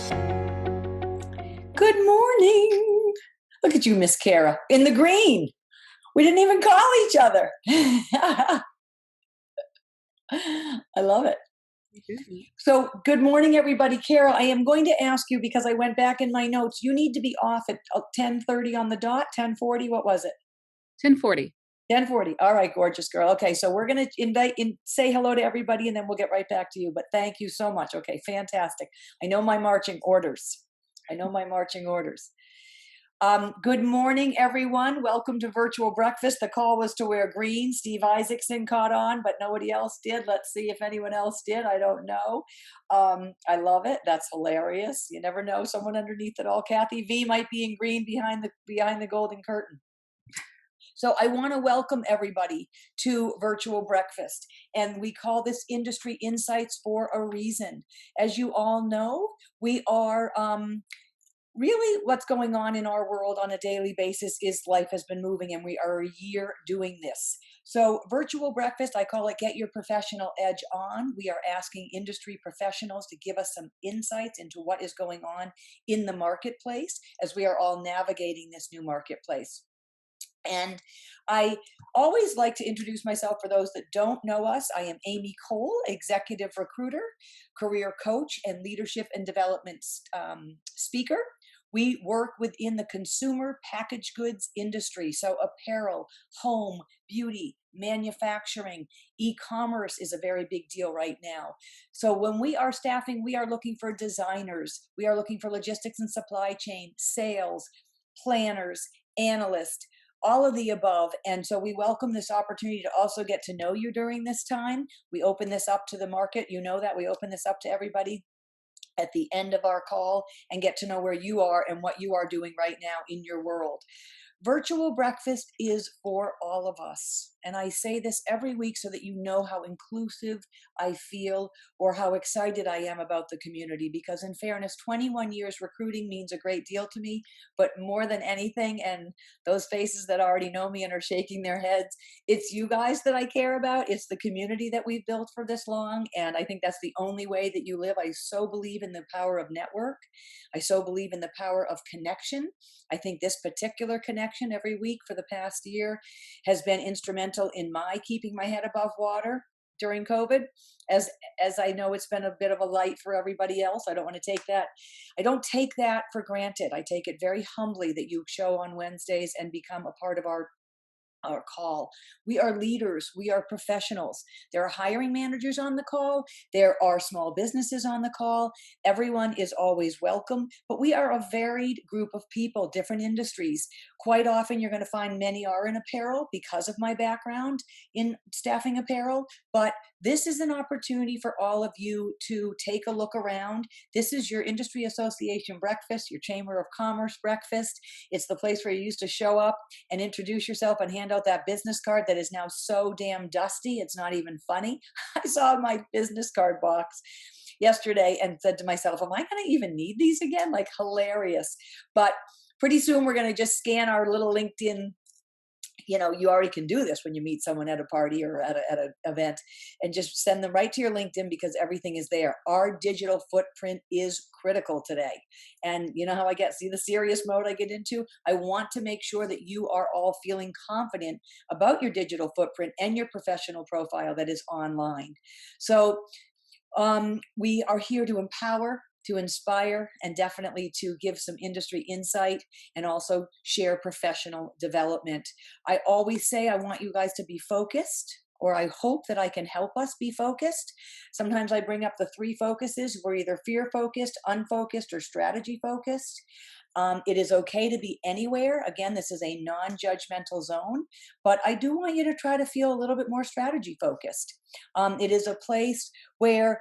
Good morning. Look at you, Miss Kara, in the green. We didn't even call each other. I love it. So, good morning, everybody. Kara, I am going to ask you because I went back in my notes. You need to be off at 10:30 on the dot. 10:40. What was it? 10:40. 10:40. All right, gorgeous girl. Okay, so we're going to say hello to everybody, and then we'll get right back to you. But thank you so much. Okay, fantastic. I know my marching orders. Good morning, everyone. Welcome to Virtual Breakfast. The call was to wear green. Steve Isaacson caught on, but nobody else did. Let's see if anyone else did. I don't know. I love it. That's hilarious. You never know. Someone underneath it all. Kathy V might be in green behind the golden curtain. So I want to welcome everybody to Virtual Breakfast, and we call this Industry Insights for a reason. As you all know, we are really what's going on in our world on a daily basis is life has been moving, and we are a year doing this. So Virtual Breakfast, I call it Get Your Professional Edge On. We are asking industry professionals to give us some insights into what is going on in the marketplace as we are all navigating this new marketplace. And I always like to introduce myself for those that don't know us. I am Amy Cole, executive recruiter, career coach, and leadership and development speaker. We work within the consumer packaged goods industry. So apparel, home, beauty, manufacturing, e-commerce is a very big deal right now. So when we are staffing, we are looking for designers. We are looking for logistics and supply chain, sales, planners, analysts, all of the above. And so we welcome this opportunity to also get to know you during this time. We open this up to the market. You know that we open this up to everybody at the end of our call and get to know where you are and what you are doing right now in your world. Virtual Breakfast is for all of us. And I say this every week so that you know how inclusive I feel or how excited I am about the community. Because in fairness, 21 years recruiting means a great deal to me. But more than anything, and those faces that already know me and are shaking their heads, it's you guys that I care about. It's the community that we've built for this long. And I think that's the only way that you live. I so believe in the power of network. I so believe in the power of connection. I think this particular connection every week for the past year has been instrumental in my keeping my head above water during COVID, as I know it's been a bit of a light for everybody else. I don't take that for granted. I take it very humbly that you show on Wednesdays and become a part of our call. We are leaders. We are professionals. There are hiring managers on the call. There are small businesses on the call. Everyone is always welcome, but we are a varied group of people, different industries. Quite often you're going to find many are in apparel because of my background in staffing apparel, but this is an opportunity for all of you to take a look around. This is your industry association breakfast, your chamber of commerce breakfast. It's the place where you used to show up and introduce yourself and hand out that business card that is now so damn dusty. It's not even funny. I saw my business card box yesterday and said to myself, am I going to even need these again? Like, hilarious. But pretty soon we're going to just scan our little LinkedIn. You know, you already can do this when you meet someone at a party or at an event, and just send them right to your LinkedIn because everything is there. Our digital footprint is critical today. And you know how see the serious mode I get into? I want to make sure that you are all feeling confident about your digital footprint and your professional profile that is online. So we are here to empower, to inspire, and definitely to give some industry insight and also share professional development. I always say I want you guys to be focused, or I hope that I can help us be focused. Sometimes I bring up the three focuses. We're either fear focused, unfocused, or strategy focused. It is okay to be anywhere. Again, this is a non-judgmental zone, but I do want you to try to feel a little bit more strategy focused. It is a place where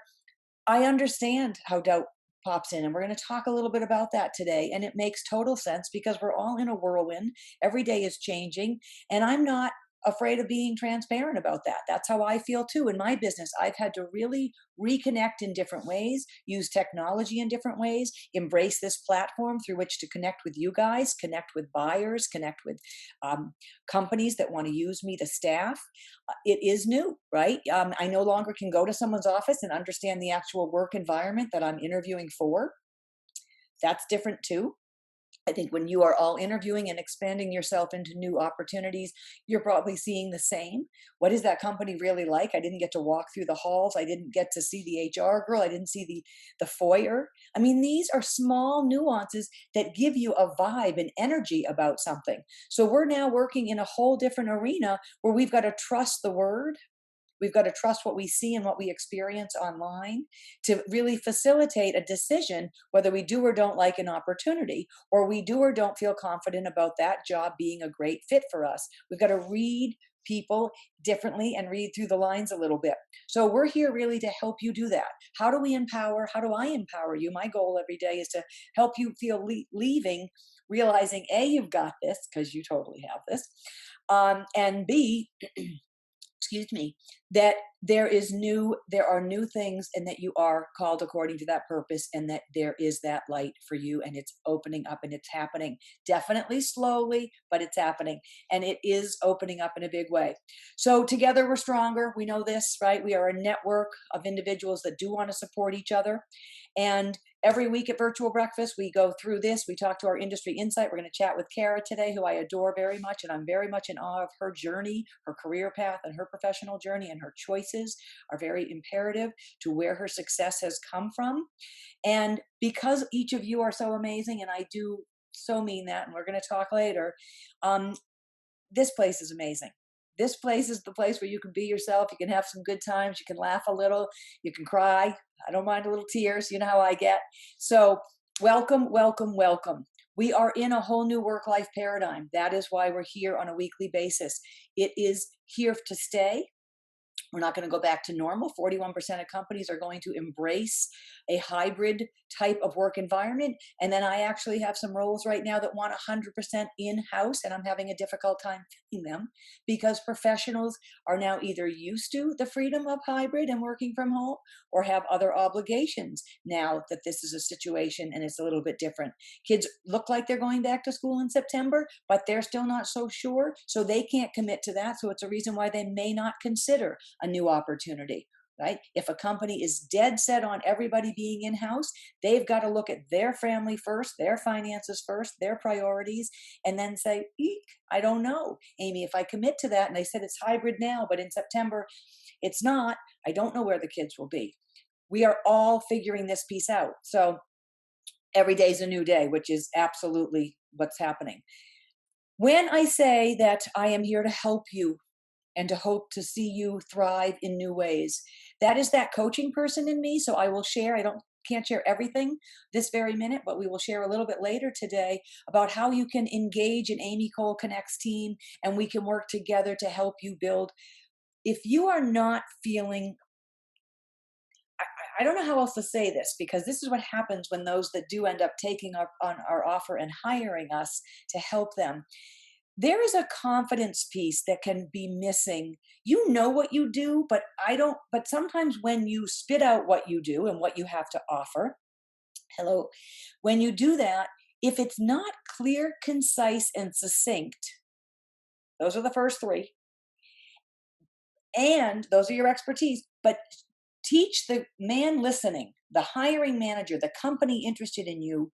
I understand how doubt pops in, and we're going to talk a little bit about that today. And it makes total sense because we're all in a whirlwind. Every day is changing, and I'm not afraid of being transparent about that. That's how I feel too in my business. I've had to really reconnect in different ways, use technology in different ways, embrace this platform through which to connect with you guys, connect with buyers, connect with companies that want to use me, the staff. It is new, right? I no longer can go to someone's office and understand the actual work environment that I'm interviewing for. That's different too. I think when you are all interviewing and expanding yourself into new opportunities, you're probably seeing the same. What is that company really like? I didn't get to walk through the halls. I didn't get to see the HR girl. I didn't see the foyer. I mean, these are small nuances that give you a vibe and energy about something. So we're now working in a whole different arena where we've got to trust the word. We've got to trust what we see and what we experience online to really facilitate a decision whether we do or don't like an opportunity, or we do or don't feel confident about that job being a great fit for us. We've got to read people differently and read through the lines a little bit. So we're here really to help you do that. How do we empower? How do I empower you? My goal every day is to help you feel leaving, realizing A, you've got this because you totally have this, and B, excuse me, that there are new things, and that you are called according to that purpose, and that there is that light for you, and it's opening up and it's happening, definitely slowly, but it's happening, and it is opening up in a big way. So together we're stronger. We know this, right? We are a network of individuals that do want to support each other. And every week at Virtual Breakfast, we go through this. We talk to our industry insight. We're going to chat with Kara today, who I adore very much. And I'm very much in awe of her journey, her career path, and her professional journey. And her choices are very imperative to where her success has come from. And because each of you are so amazing, and I do so mean that, and we're going to talk later, um, this place is amazing. This place is the place where you can be yourself. You can have some good times. You can laugh a little. You can cry. I don't mind a little tears. You know how I get. So, welcome, welcome, welcome. We are in a whole new work life paradigm. That is why we're here on a weekly basis. It is here to stay. We're not going to go back to normal. 41% of companies are going to embrace a hybrid type of work environment. And then I actually have some roles right now that want 100% in-house, and I'm having a difficult time filling them because professionals are now either used to the freedom of hybrid and working from home, or have other obligations now that this is a situation and it's a little bit different. Kids look like they're going back to school in September, but they're still not so sure. So they can't commit to that. So it's a reason why they may not consider a new opportunity, right? If a company is dead set on everybody being in-house, they've got to look at their family first, their finances first, their priorities, and then say, eek, I don't know, Amy, if I commit to that, and they said it's hybrid now, but in September it's not, I don't know where the kids will be. We are all figuring this piece out. So every day is a new day, which is absolutely what's happening. When I say that I am here to help you and to hope to see you thrive in new ways, that is that coaching person in me. So I will share. I don't can't share everything this very minute, but we will share a little bit later today about how you can engage an Amy Cole Connects team, and we can work together to help you build. If you are not feeling, I don't know how else to say this, because this is what happens when those that do end up taking up on our offer and hiring us to help them. There is a confidence piece that can be missing. You know what you do, but I don't. But sometimes when you spit out what you do and what you have to offer, hello, when you do that, if it's not clear, concise, and succinct, those are the first three, and those are your expertise, but teach the man listening, the hiring manager, the company interested in you,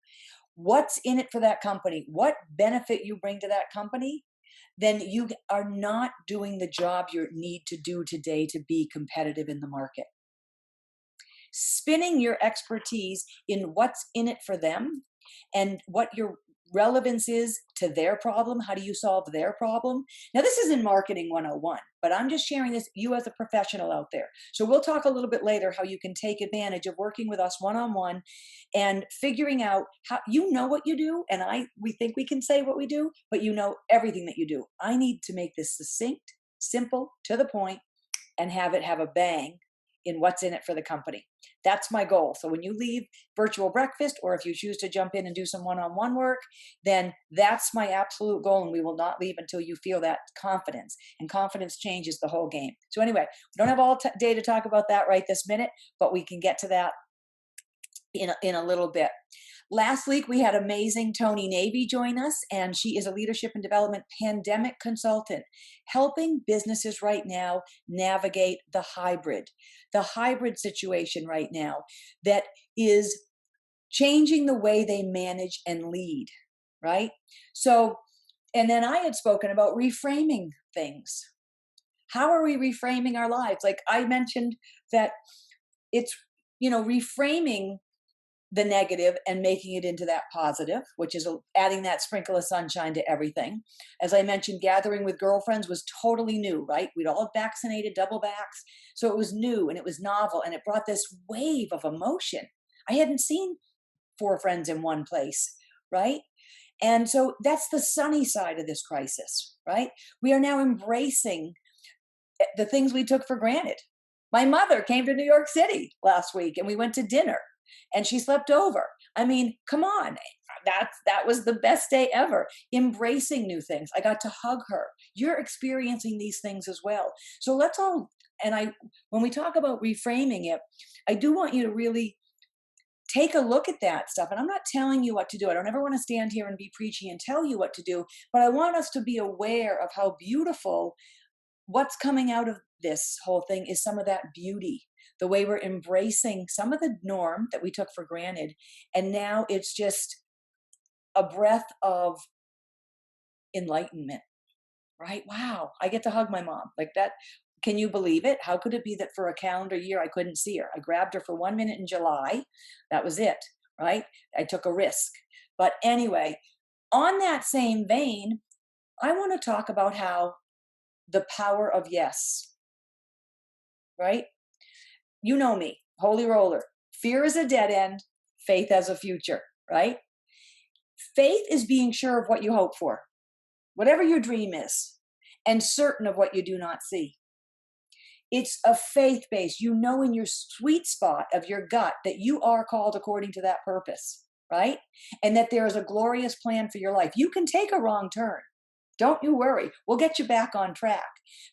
what's in it for that company, what benefit you bring to that company, then you are not doing the job you need to do today to be competitive in the market. Spinning your expertise in what's in it for them and what your relevance is to their problem. How do you solve their problem? Now, this is in Marketing 101, but I'm just sharing this, you as a professional out there. So we'll talk a little bit later how you can take advantage of working with us one-on-one and figuring out how you know what you do. And we think we can say what we do, but you know everything that you do. I need to make this succinct, simple, to the point, and have it have a bang in what's in it for the company. That's my goal. So when you leave Virtual Breakfast, or if you choose to jump in and do some one-on-one work, then that's my absolute goal. And we will not leave until you feel that confidence. And confidence changes the whole game. So anyway, we don't have all day to talk about that right this minute, but we can get to that in a little bit. Last week, we had amazing Tony Navy join us, and she is a leadership and development pandemic consultant, helping businesses right now navigate the hybrid situation right now that is changing the way they manage and lead, right? So, and then I had spoken about reframing things. How are we reframing our lives? Like I mentioned that it's, reframing the negative and making it into that positive, which is adding that sprinkle of sunshine to everything. As I mentioned, gathering with girlfriends was totally new, right? We'd all vaccinated, double vax. So it was new and it was novel and it brought this wave of emotion. I hadn't seen four friends in one place, right? And so that's the sunny side of this crisis, right? We are now embracing the things we took for granted. My mother came to New York City last week and we went to dinner and she slept over. I mean, come on. That was the best day ever. Embracing new things. I got to hug her. You're experiencing these things as well. So let's all, when we talk about reframing it, I do want you to really take a look at that stuff. And I'm not telling you what to do. I don't ever want to stand here and be preachy and tell you what to do, but I want us to be aware of how beautiful what's coming out of this whole thing is some of that beauty, the way we're embracing some of the norm that we took for granted. And now it's just a breath of enlightenment, right? Wow, I get to hug my mom like that. Can you believe it? How could it be that for a calendar year I couldn't see her? I grabbed her for 1 minute in July. That was it, right? I took a risk. But anyway, on that same vein, I want to talk about how the power of yes, right? You know me, holy roller. Fear is a dead end, faith has a future, right? Faith is being sure of what you hope for, whatever your dream is, and certain of what you do not see. It's a faith base. You know in your sweet spot of your gut that you are called according to that purpose, right? And that there is a glorious plan for your life. You can take a wrong turn. Don't you worry. We'll get you back on track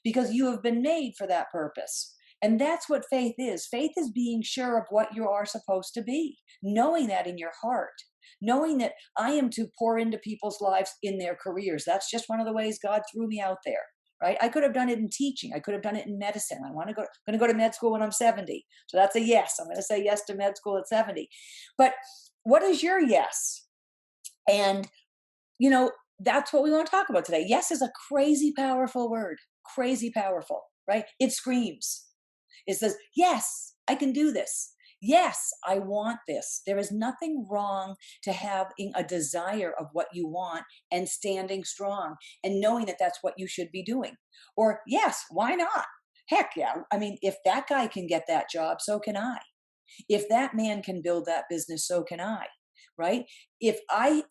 because you have been made for that purpose. And that's what faith is. Faith is being sure of what you are supposed to be, knowing that in your heart, knowing that I am to pour into people's lives in their careers. That's just one of the ways God threw me out there. Right? I could have done it in teaching. I could have done it in medicine. I'm going to go to med school when I'm 70. So that's a yes. I'm going to say yes to med school at 70. But what is your yes? And, that's what we want to talk about today. Yes is a crazy powerful word, crazy powerful, right? It screams. It says, yes, I can do this. Yes, I want this. There is nothing wrong to having a desire of what you want and standing strong and knowing that that's what you should be doing. Or, yes, why not? Heck yeah. I mean, if that guy can get that job, so can I. If that man can build that business, so can I. Right? If I,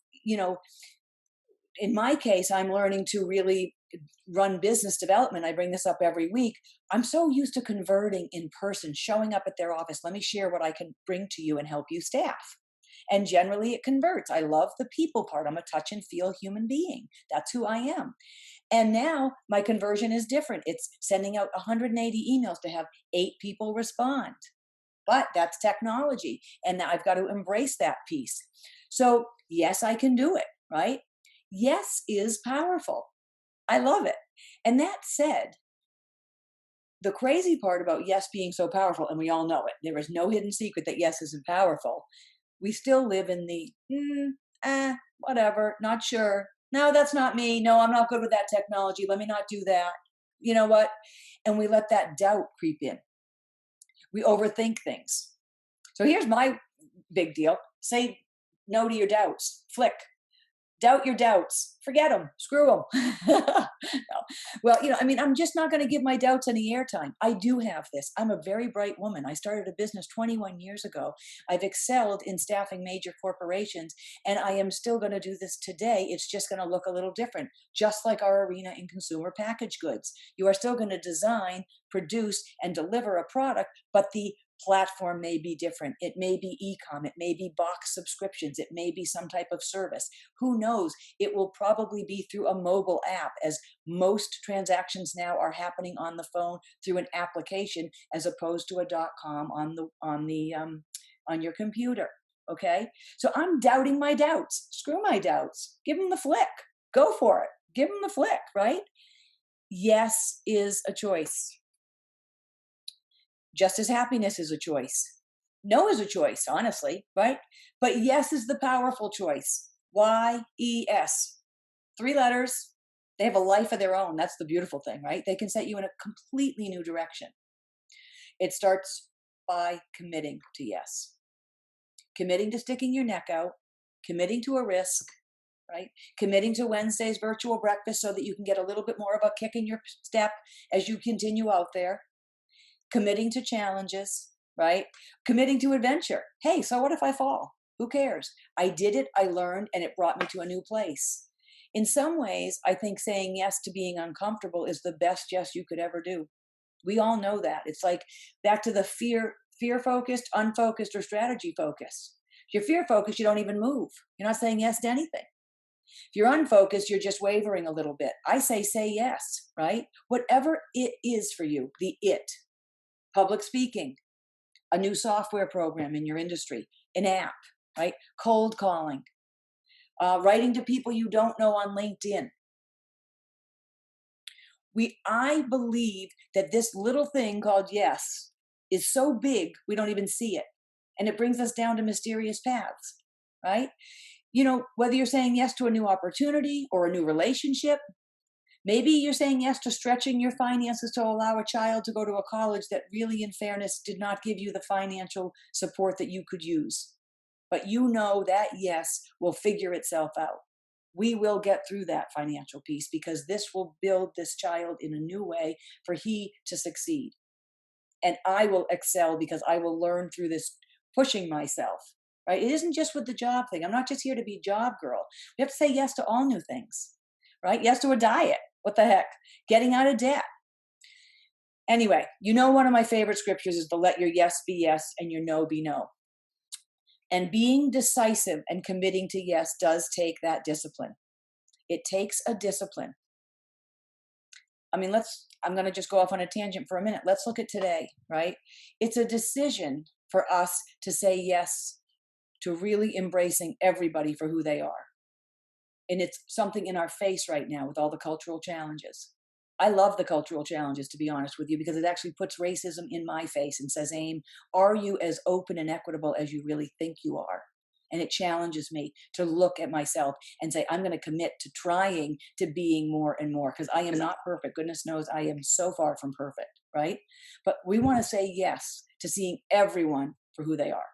in my case, I'm learning to really run business development. I bring this up every week. I'm so used to converting in person, showing up at their office. Let me share what I can bring to you and help you staff. And generally it converts. I love the people part. I'm a touch and feel human being. That's who I am. And now my conversion is different. It's sending out 180 emails to have 8 people respond. But that's technology. And now I've got to embrace that piece. So yes, I can do it, right? Yes is powerful. I love it. And that said, the crazy part about yes being so powerful, and we all know it, there is no hidden secret that yes isn't powerful. We still live in the, whatever, not sure. No, that's not me. No, I'm not good with that technology. Let me not do that. You know what? And we let that doubt creep in. We overthink things. So here's my big deal. Say no to your doubts. Flick. Doubt your doubts. Forget them. Screw them. No. Well, I'm just not going to give my doubts any airtime. I do have this. I'm a very bright woman. I started a business 21 years ago. I've excelled in staffing major corporations, and I am still going to do this today. It's just going to look a little different, just like our arena in consumer packaged goods. You are still going to design, produce, and deliver a product, but the platform may be different. It may be e-com, it may be box subscriptions, it may be some type of service. Who knows? It will probably be through a mobile app, as most transactions now are happening on the phone through an application as opposed to a .com on your computer. Okay? So I'm doubting my doubts. Screw my doubts. Give them the flick. Go for it. Give them the flick, right? Yes is a choice. Just as happiness is a choice. No is a choice, honestly, right? But yes is the powerful choice. Y-E-S. 3 letters. They have a life of their own. That's the beautiful thing, right? They can set you in a completely new direction. It starts by committing to yes, committing to sticking your neck out, committing to a risk, right? Committing to Wednesday's virtual breakfast so that you can get a little bit more of a kick in your step as you continue out there, committing to challenges, right? Committing to adventure. Hey, so what if I fall? Who cares? I did it, I learned, and it brought me to a new place. In some ways, I think saying yes to being uncomfortable is the best yes you could ever do. We all know that. It's like back to the fear focused, unfocused, or strategy focused. If you're fear focused, you don't even move. You're not saying yes to anything. If you're unfocused, you're just wavering a little bit. I say yes, right? Whatever it is for you, the it, public speaking, a new software program in your industry, an app, right? Cold calling, writing to people you don't know on LinkedIn. I believe that this little thing called yes is so big we don't even see it. And it brings us down to mysterious paths, right? Whether you're saying yes to a new opportunity or a new relationship, maybe you're saying yes to stretching your finances to allow a child to go to a college that really, in fairness, did not give you the financial support that you could use. But you know that yes will figure itself out. We will get through that financial piece because this will build this child in a new way for he to succeed. And I will excel because I will learn through this pushing myself, right? It isn't just with the job thing. I'm not just here to be job girl. We have to say yes to all new things, right? Yes to a diet. What the heck? Getting out of debt. Anyway, one of my favorite scriptures is to let your yes be yes and your no be no. And being decisive and committing to yes does take that discipline. It takes a discipline. I mean, I'm going to just go off on a tangent for a minute. Let's look at today, right? It's a decision for us to say yes to really embracing everybody for who they are. And it's something in our face right now with all the cultural challenges. I love the cultural challenges, to be honest with you, because it actually puts racism in my face and says, Aim, are you as open and equitable as you really think you are? And it challenges me to look at myself and say, I'm going to commit to trying to being more and more because I am not perfect. Goodness knows I am so far from perfect, right? But we want to say yes to seeing everyone for who they are,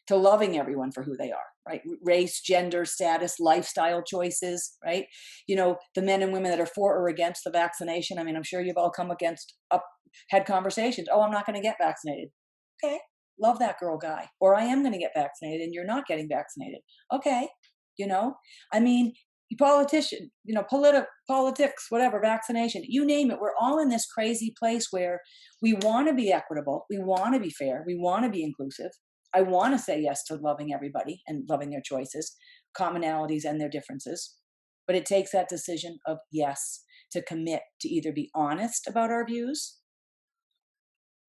to loving everyone for who they are, right? Race, gender, status, lifestyle choices, right? The men and women that are for or against the vaccination. I mean, I'm sure you've all had conversations. Oh, I'm not going to get vaccinated. Okay. Love that girl, guy. Or I am going to get vaccinated and you're not getting vaccinated. Okay. I mean, politician, politics, whatever, vaccination, you name it. We're all in this crazy place where we want to be equitable. We want to be fair. We want to be inclusive. I want to say yes to loving everybody and loving their choices, commonalities and their differences. But it takes that decision of yes to commit to either be honest about our views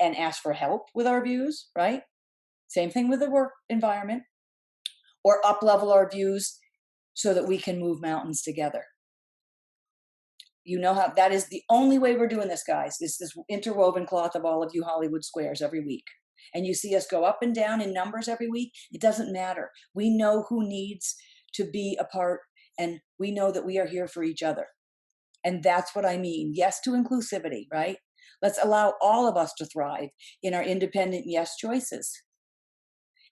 and ask for help with our views, right? Same thing with the work environment, or up level our views so that we can move mountains together. You know how that is the only way we're doing this, guys. This interwoven cloth of all of you Hollywood squares every week. And you see us go up and down in numbers every week. It doesn't matter. We know who needs to be a part, and we know that we are here for each other. And that's what I mean. Yes to inclusivity, right? Let's allow all of us to thrive in our independent yes choices.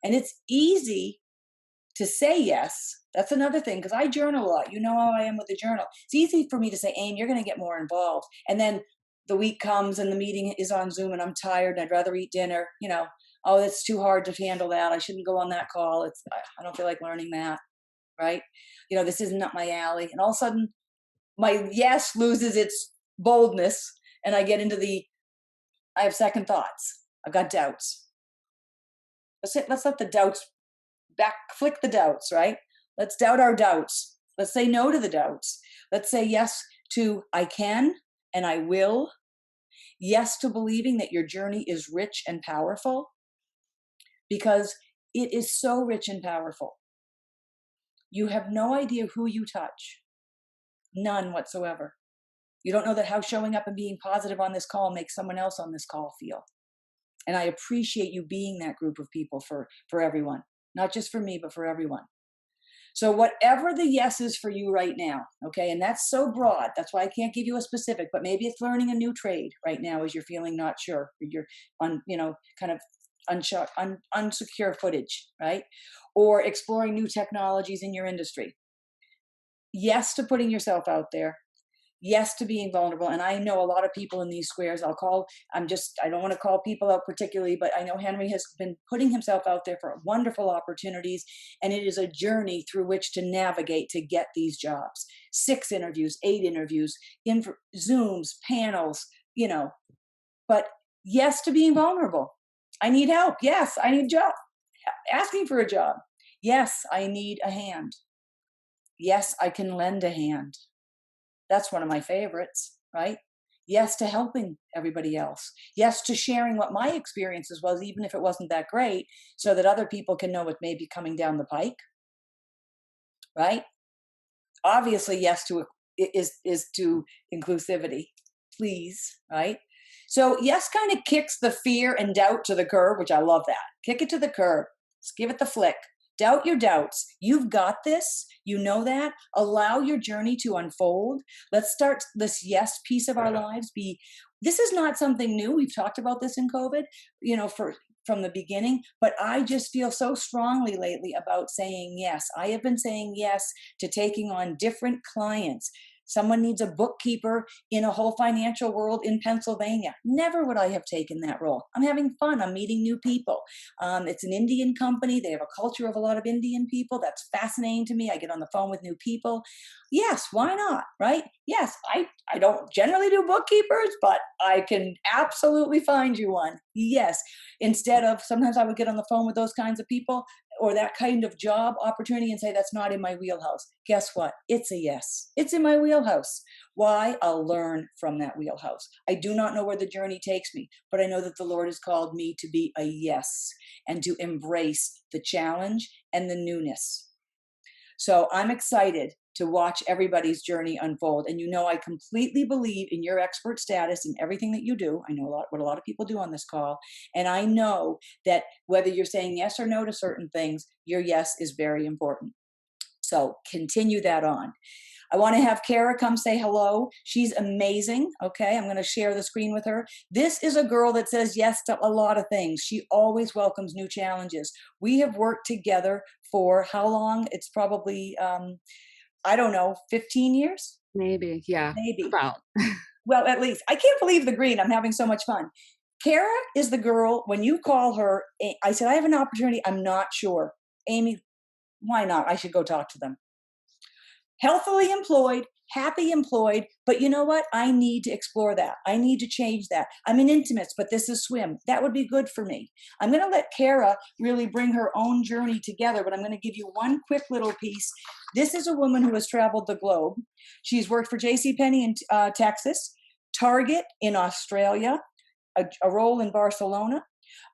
And it's easy to say yes. That's another thing, because I journal a lot. You know how I am with the journal. It's easy for me to say, Aim, you're going to get more involved. And then the week comes and the meeting is on Zoom and I'm tired and I'd rather eat dinner. Oh, it's too hard to handle that. I shouldn't go on that call. I don't feel like learning that, right? This isn't up my alley. And all of a sudden, my yes loses its boldness and I get into I have second thoughts. I've got doubts. Let's let the doubts flick the doubts, right? Let's doubt our doubts. Let's say no to the doubts. Let's say yes to I can and I will. Yes to believing that your journey is rich and powerful, because it is so rich and powerful. You have no idea who you touch. None whatsoever. You don't know that how showing up and being positive on this call makes someone else on this call feel. And I appreciate you being that group of people for everyone, not just for me, but for everyone. So whatever the yes is for you right now, okay, and that's so broad. That's why I can't give you a specific, but maybe it's learning a new trade right now as you're feeling not sure, or you're on, kind of unsecure footage, right? Or exploring new technologies in your industry. Yes to putting yourself out there. Yes to being vulnerable. And I know a lot of people in these squares. I don't want to call people out particularly, but I know Henry has been putting himself out there for wonderful opportunities. And it is a journey through which to navigate to get these jobs. 6 interviews, 8 interviews, Zooms, panels, but yes to being vulnerable. I need help. Yes, I need a job. Asking for a job. Yes, I need a hand. Yes, I can lend a hand. That's one of my favorites, right? Yes to helping everybody else. Yes to sharing what my experiences was, even if it wasn't that great, so that other people can know what may be coming down the pike, right? Obviously, yes to is to inclusivity, please, right? So yes kind of kicks the fear and doubt to the curb, which I love that. Kick it to the curb. Just give it the flick. Doubt your doubts. You've got this. You know that. Allow your journey to unfold. Let's start this yes piece of our lives. This is not something new. We've talked about this in COVID, from the beginning, but I just feel so strongly lately about saying yes. I have been saying yes to taking on different clients. Someone needs a bookkeeper in a whole financial world in Pennsylvania. Never would I have taken that role. I'm having fun. I'm meeting new people. It's an Indian company. They have a culture of a lot of Indian people. That's fascinating to me. I get on the phone with new people. Yes, why not? Right? Yes, I don't generally do bookkeepers, but I can absolutely find you one. Yes. Instead of, sometimes I would get on the phone with those kinds of people or that kind of job opportunity and say, that's not in my wheelhouse. Guess what? It's a yes. It's in my wheelhouse. Why? I'll learn from that wheelhouse. I do not know where the journey takes me, but I know that the Lord has called me to be a yes and to embrace the challenge and the newness. So I'm excited to watch everybody's journey unfold. And I completely believe in your expert status and everything that you do. I know what a lot of people do on this call. And I know that whether you're saying yes or no to certain things, your yes is very important. So continue that on. I want to have Kara come say hello. She's amazing. Okay, I'm going to share the screen with her. This is a girl that says yes to a lot of things. She always welcomes new challenges. We have worked together for how long? It's probably, I don't know, 15 years? Maybe, yeah, Maybe. about. Well, at least. I can't believe the green. I'm having so much fun. Kara is the girl, when you call her, I said, I have an opportunity. I'm not sure. Amy, why not? I should go talk to them. Healthily employed, happy employed, but you know what? I need to explore that. I need to change that. I'm in intimates, but this is swim. That would be good for me. I'm going to let Kara really bring her own journey together, but I'm going to give you one quick little piece. This is a woman who has traveled the globe. She's worked for JCPenney in Texas, Target in Australia, a role in Barcelona,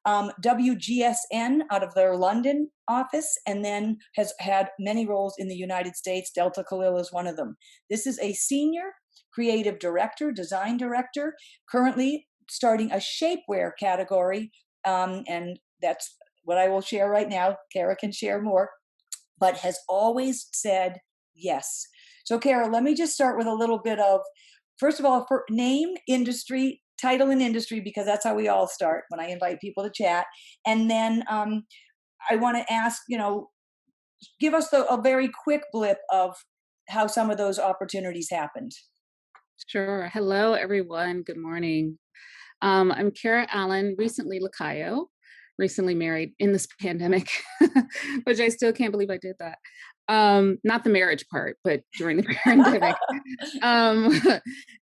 WGSN out of their London office, and then has had many roles in the United States. Delta Khalil is one of them. This is a senior creative director, design director, currently starting a shapewear category. And that's what I will share right now. Kara can share more, but has always said yes. So, Kara, let me just start with a little bit of, first of all, for name, industry, title and industry, because that's how we all start when I invite people to chat. And then I want to ask, give us a very quick blip of how some of those opportunities happened. Sure. Hello, everyone. Good morning. I'm Kara Allen, recently Lacayo, recently married in this pandemic, which I still can't believe I did that. Not the marriage part, but during the pandemic.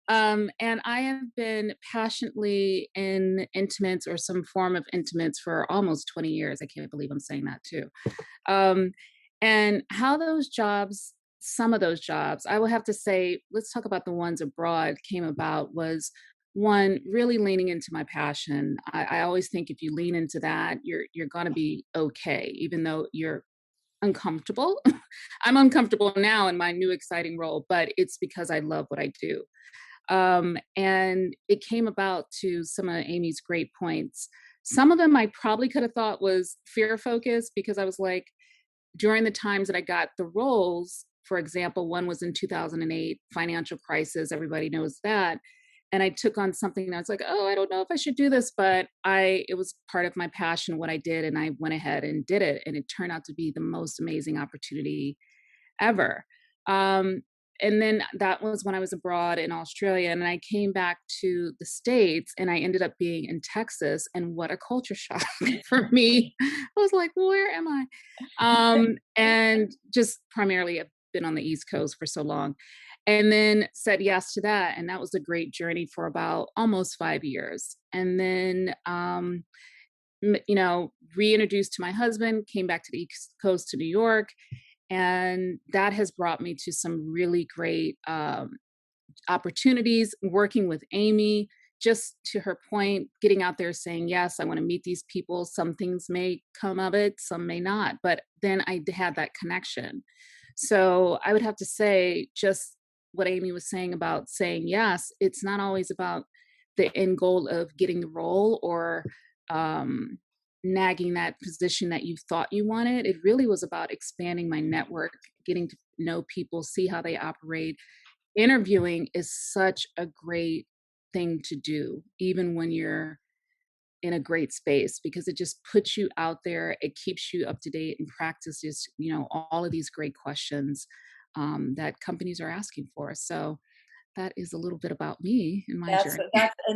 Um, and I have been passionately in intimates or some form of intimates for almost 20 years. I can't believe I'm saying that too. Um, and how those jobs, some of those jobs, I will have to say, let's talk about the ones abroad came about was one really leaning into my passion. I always think if you lean into that, you're gonna be okay, even though you're uncomfortable. I'm uncomfortable now in my new exciting role, but it's because I love what I do. And it came about to some of Amy's great points. Some of them I probably could have thought was fear focused because I was like, during the times that I got the roles, for example, one was in 2008, financial crisis, everybody knows that. And I took on something that's like, oh, I don't know if I should do this, but it was part of my passion, what I did, and I went ahead and did it. And it turned out to be the most amazing opportunity ever. Um, and then that was when I was abroad in Australia, and I came back to the States, and I ended up being in Texas. And what a culture shock for me! I was like, "Where am I?" And just primarily, I've been on the East Coast for so long, and then said yes to that, and that was a great journey for about almost 5 years. And then, reintroduced to my husband, came back to the East Coast to New York, and that has brought me to some really great opportunities working with Amy. Just to her point, getting out there saying, yes, I want to meet these people. Some things may come of it, some may not. But then had that connection. So I would have to say, just what Amy was saying about saying yes, it's not always about the end goal of getting the role or um, nagging that position that you thought you wanted. It really was about expanding my network, getting to know people, see how they operate. Interviewing is such a great thing to do, even when you're in a great space, because it just puts you out there. It keeps you up to date and practices, all of these great questions that companies are asking for. So that is a little bit about me and my journey.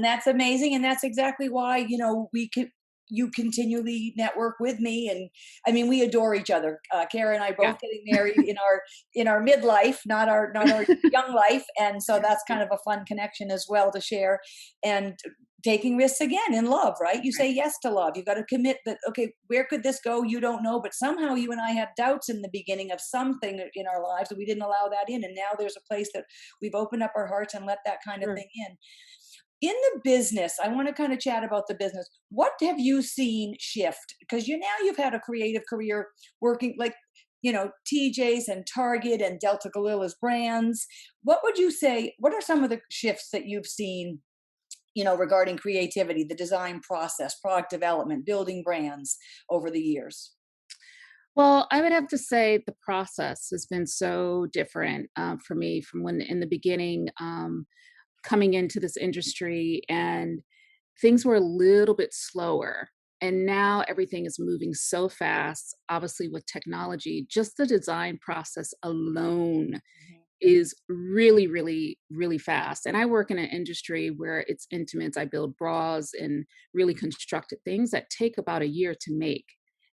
That's amazing, and that's exactly why, we could you continually network with me. And I mean, we adore each other. Kara and I Yeah. both getting married in our midlife, not our young life, and so that's kind of a fun connection as well to share. And taking risks again in love, right? You say yes to love. You got to commit that. Okay, where could this go? You don't know, but somehow you and I had doubts in the beginning of something in our lives, and we didn't allow that in. And now there's a place that we've opened up our hearts and let that kind of Sure. thing in the business. I want to kind of chat about the business. What have you seen shift? Because you've had a creative career working like, TJ's and Target and Delta Gorilla's brands. What would you say, what are some of the shifts that you've seen, regarding creativity, the design process, product development, building brands over the years? Well, I would have to say the process has been so different for me from when in the beginning, coming into this industry, and things were a little bit slower. And now everything is moving so fast, obviously, with technology. Just the design process alone Mhm. is really, really, really fast. And I work in an industry where it's intimates. I build bras and really constructed things that take about a year to make.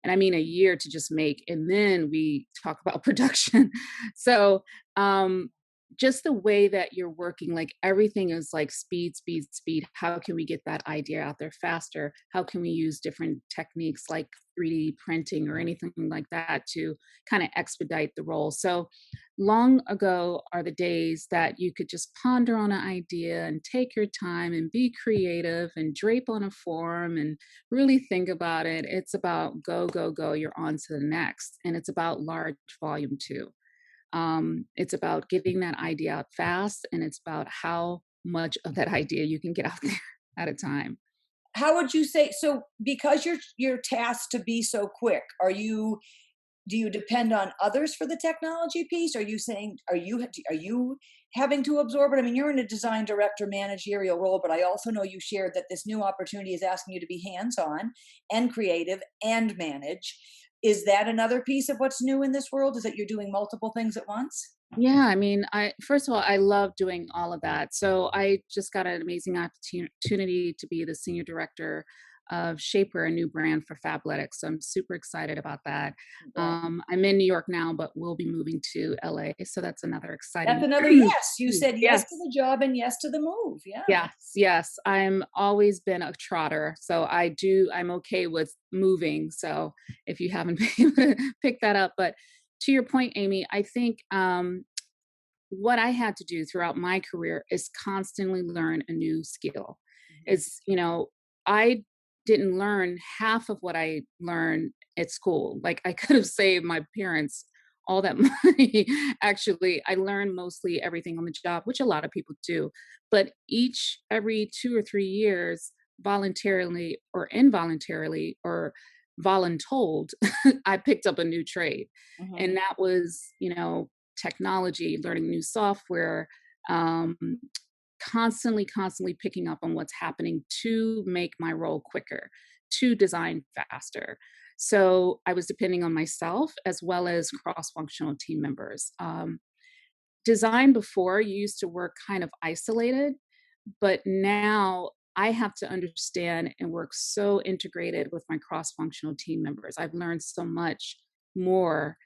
And I mean a year to just make. And then we talk about production. So um, just the way that you're working, like everything is like speed, speed, speed. How can we get that idea out there faster? How can we use different techniques like 3D printing or anything like that to kind of expedite the role? So long ago are the days that you could just ponder on an idea and take your time and be creative and drape on a form and really think about it. It's about go, go, go. You're on to the next. And it's about large volume too. It's about getting that idea out fast, and it's about how much of that idea you can get out there at a time. How would you say, so because you're tasked to be so quick, do you depend on others for the technology piece? Are you saying, are you having to absorb it? I mean, you're in a design director managerial role, but I also know you shared that this new opportunity is asking you to be hands-on and creative and manage. Is that another piece of what's new in this world? Is that you're doing multiple things at once? Yeah, I mean, I first of all, I love doing all of that. So I just got an amazing opportunity to be the senior director of Shaper, a new brand for Fabletics. So I'm super excited about that. Congrats. I'm in New York now, but we'll be moving to LA. So that's another That's exciting. another yes. You said yes Yes. to the job and yes to the move. Yeah. Yes, yes. I'm always been a trotter, so I'm okay with moving. So if you haven't been able to pick that up, but to your point, Amy, I think what I had to do throughout my career is constantly learn a new skill. Mhm. Is I didn't learn half of what I learned at school. Like I could have saved my parents all that money. Actually, I learned mostly everything on the job, which a lot of people do. But every 2 or 3 years, voluntarily or involuntarily or voluntold, I picked up a new trade. Hmm. And that was, technology, learning new software, um, constantly picking up on what's happening to make my role quicker, to design faster. So I was depending on myself as well as cross functional team members. Design before you used to work kind of isolated, but now I have to understand and work so integrated with my cross-functional team members. I've learned so much more,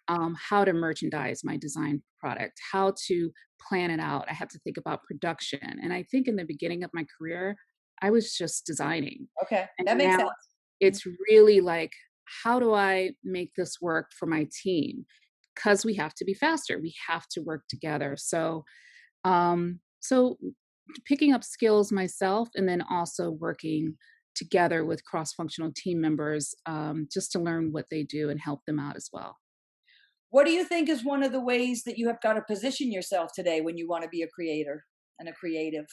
how to merchandise my design product, how to plan it out. I have to think about production. And I think in the beginning of my career, I was just designing. Okay, And that makes now sense. Mhm. it's really like, how do I make this work for my team? Because we have to be faster. We have to work together. So picking up skills myself and then also working together with cross-functional team members, just to learn what they do and help them out as well. What do you think is one of the ways that you have got to position yourself today when you want to be a creator and a creative?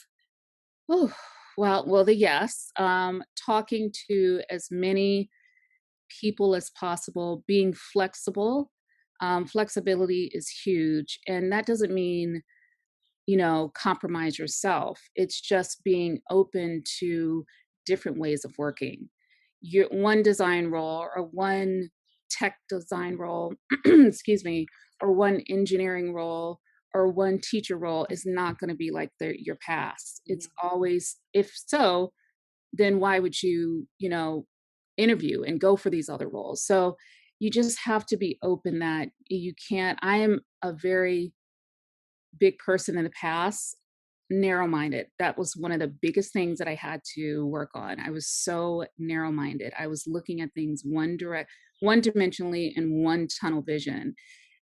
Oh, well, the yes, talking to as many people as possible, being flexible. Flexibility is huge, and that doesn't mean compromise yourself. It's just being open to different ways of working. Your one design role or one tech design role, excuse me, or one engineering role or one teacher role is not going to be like your past. It's Mhm. always, if so, then why would you interview and go for these other roles? So you just have to be open that you can't. I am a very big person in the past, narrow-minded. That was one of the biggest things that I had to work on. I was so narrow-minded. I was looking at things one-dimensionally and one tunnel vision.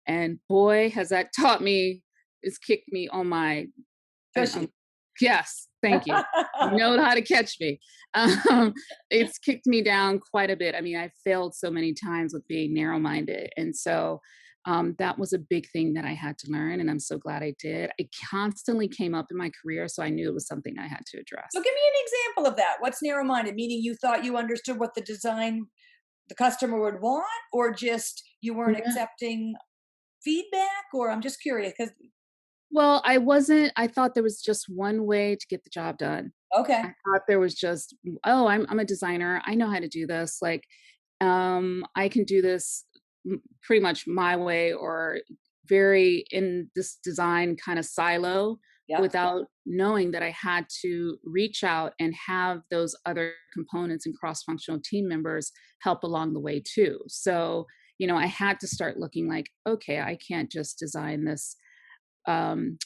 And boy, has that taught me, it's kicked me on my Tushy. yes, thank you. You know how to catch me. Um, it's kicked me down quite a bit. I mean, I failed so many times with being narrow-minded, and so that was a big thing that I had to learn, and I'm so glad I did. It constantly came up in my career, so I knew it was something I had to So address. give me an example of that. What's narrow-minded? Meaning you thought you understood what the design the customer would want, or just you weren't Yeah. accepting feedback? Or I'm just curious because Well, I wasn't. I thought there was just one way to get the job done. okay, I thought there was just, oh, I'm a designer. I know how to do this. Like, I can do this pretty much my way or very in this design kind of silo yeah, without knowing that I had to reach out and have those other components and cross functional team members help along the way too. So, I had to start looking like, okay, I can't just design this. Um,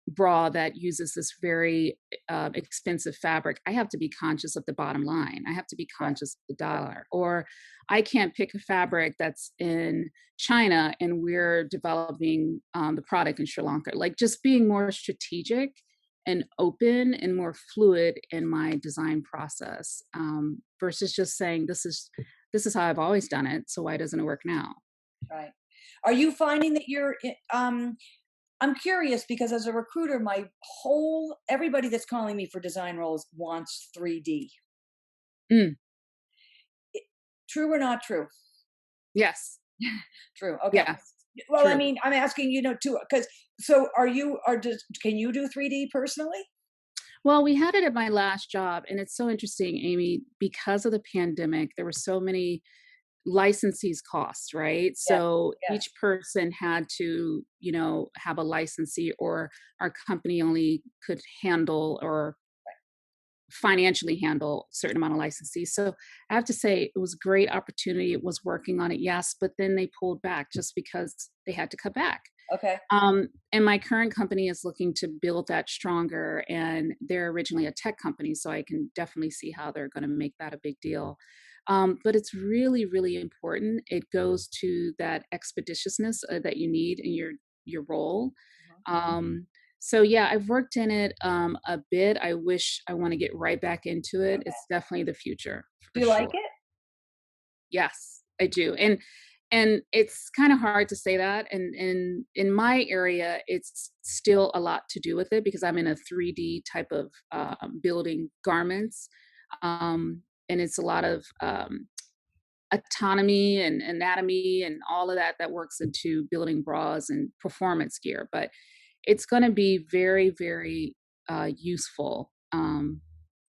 Bra that uses this very expensive fabric, I have to be conscious of the bottom line. I have to be right, conscious of the dollar. Or I can't pick a fabric that's in China and we're developing the product in Sri Lanka. Like just being more strategic and open and more fluid in my design process versus just saying this is how I've always done it. So why doesn't it work now? right. Are you finding that I'm curious because as a recruiter, my whole everybody that's calling me for design roles wants 3D. Mm, True or not true? yes. True. Okay. Yes. Well, I True. mean, I'm asking too, because so are you are does can you do 3D personally? Well, we had it at my last job, and it's so interesting, Amy, because of the pandemic, there were so many licensees costs, right? Yes. So Yes. each person had to, have a licensee, or our company only could handle or financially handle a certain amount of licensees. So I have to say it was a great opportunity. It was working on it, yes, but then they pulled back just because they had to cut back. Okay. And my current company is looking to build that stronger, and they're originally a tech company, so I can definitely see how they're going to make that a big deal. But it's really, really important. It goes to that expeditiousness that you need in your role. Mhm. Um, so yeah, I've worked in it a bit. I wish I want to get right back into it. Okay. It's definitely the future Do for you like sure. it? Yes, I do. And it's kind of hard to say that. And in my area, it's still a lot to do with it because I'm in a 3D type of building garments. And it's a lot of autonomy and anatomy and all of that that works into building bras and performance gear. But it's going to be very, very useful in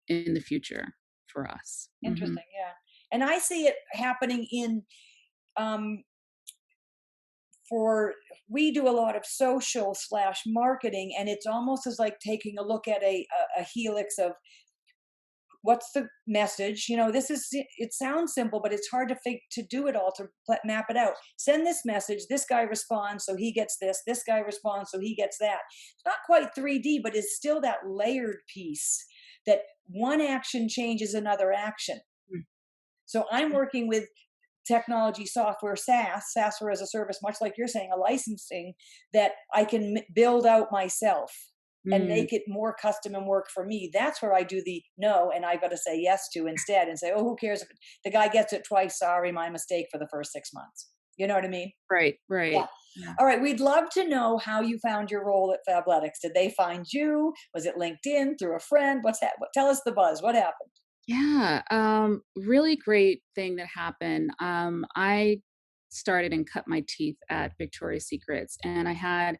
the future for us. Interesting, yeah. And I see it happening in um for we do a lot of social slash marketing, and it's almost as like taking a look at a helix of what's the message. This is, it sounds simple, but it's hard to do it all, to map it out. Send this message, this guy responds, so he gets this guy responds, so he gets that. It's not quite 3D, but it's still that layered piece, that one action changes another action. Mm. So I'm working with technology software, SaaS, software as a service, much like you're saying, a licensing that I can build out myself and Mm. make it more custom and work for me. That's where I do the no, and I've got to say yes to instead, and say, oh, who cares if the guy gets it twice? Sorry, my mistake, for the first 6 months. You know what I mean? Right, Yeah. right. Yeah. All right. We'd love to know how you found your role at Fabletics. Did they find you? Was it LinkedIn, through a friend? What's that? Tell us the buzz. What happened? Yeah, really great thing that happened. I started and cut my teeth at Victoria's Secrets, and I had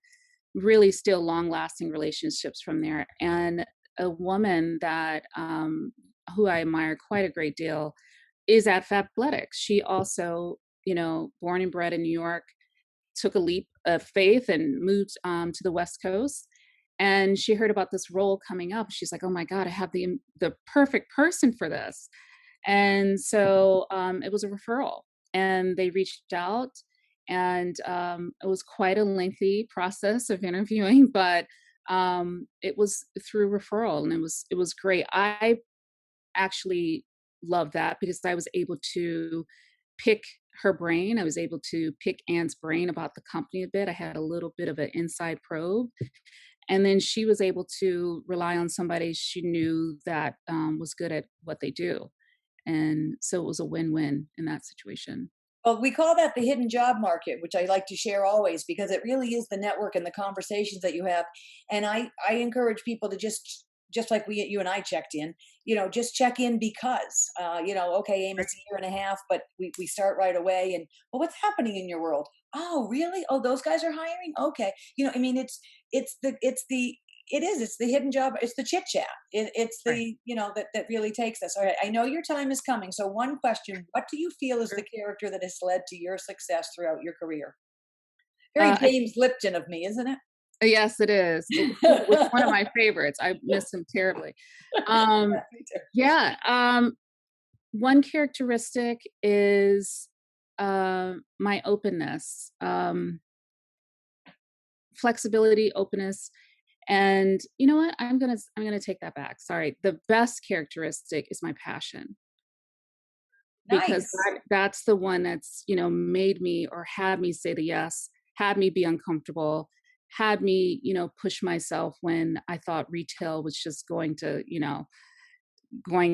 really still long-lasting relationships from there. And a woman that who I admire quite a great deal is at Fabletics. She also, born and bred in New York, took a leap of faith and moved to the West Coast. And she heard about this role coming up. She's like, "Oh my God, I have the perfect person for this." And so it was a referral, and they reached out, and it was quite a lengthy process of interviewing, but it was through referral, and it was great. I actually love that because I was able to pick her brain. I was able to pick Anne's brain about the company a bit. I had a little bit of an inside probe. And then she was able to rely on somebody she knew that was good at what they do. And so it was a win-win in that situation. Well, we call that the hidden job market, which I like to share always, because it really is the network and the conversations that you have. And I encourage people to just like you and I checked in, just check in, because okay, Aim, it's a year and a half, but we start right away. And well, what's happening in your world? Oh, really? Oh, those guys are hiring? Okay. I mean, it's the hidden job. It's the chit chat. It's Right. the, that really takes us. All right. I know your time is coming. So one question, what do you feel is the Sure. character that has led to your success throughout your career? Very I James Lipton of me, isn't Yes, it is. He was one of it? my favorites. I miss him terribly. Um, Me too. yeah, one characteristic is my openness, flexibility, openness. And you know what? I'm gonna take that back. Sorry. The best characteristic is my passion, because Nice. that's the one that's, made me or had me say the yes, had me be uncomfortable, had me, push myself when I thought retail was just going